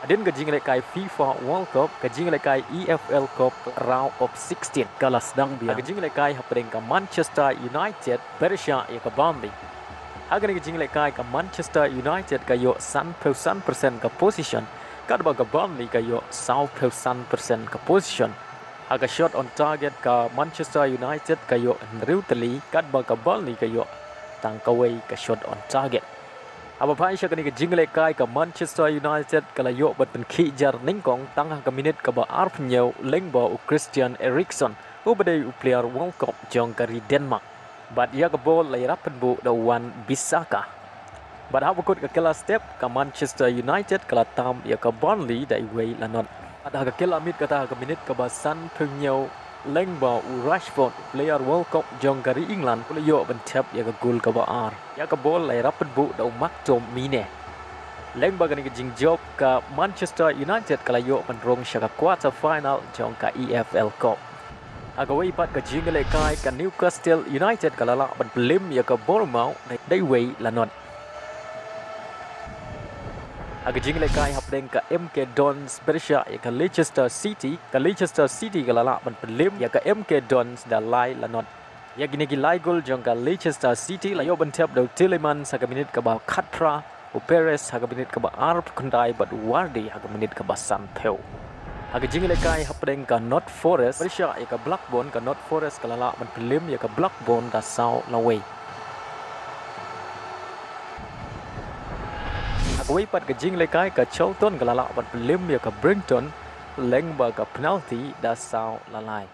Adin ka jing lekai FIFA World Cup, ka jing lekai EFL Cup round of 16. Kala sedang biang. Ka jing lekai hapdeng ka Manchester United Bersha ya ka Burnley. Haga ka jing lekai ka Manchester United ka yo 100% ka position. Ka ba ka Burnley ka yo 100% ka position. Haga shot on target ka Manchester United ka yo neutally. Ka ba ka Burnley ka yo tangkaway ka shot on target. Apa pai sya kani ke jingle kai ke Manchester United kala yo bat pen kijar ningkong tangah ke minit ke ba arp nyau leng ba u Christian Eriksen u badai u player World Cup jong kari Denmark. Bat ya ke bol lai rapen bu da wan Bisaka. Bat ha bukut ke kala step ke Manchester United kala tam ya ke Burnley da iwei lanot. Ada ke kala mit kata ke minit ke ba san penyau leng ba u Rashford player World Cup jong kari England kula yo ben tap ya ke gol ke ba ar. Ya ke bol lai rapen bu da mak tom mine. Leng ba kani ke jing job ke Manchester United kala yo ben rong sya ke quarter final jong ka EFL Cup. Aga wei pat ke jing le kai ke Newcastle United kala la ben belim ya ke Bournemouth dai wei lanot. Aga jing le kai hapdeng ke MK Dons Bersha ya ke Leichester City ke lala ban pelim ya ke MK Dons da lai lanot. Ya gini ki lai gol jong ke Leichester City la yo ban tap do Tielemans ha ke minit ke ba Quater u Perez ha ke minit ke ba Arp Kundai bat Wardi ha ke minit ke ba Sanpeu. Aga jing le kai hapdeng ke Not Forest Bersha ya ke Blackburn ke Not Forest ke lala ban pelim ya ke Blackburn da sau laway. Wei pat ke jing lekai ke Charlton ke lalak pat pelim ya ke Brinton leng ba ke penalti da sau lalai.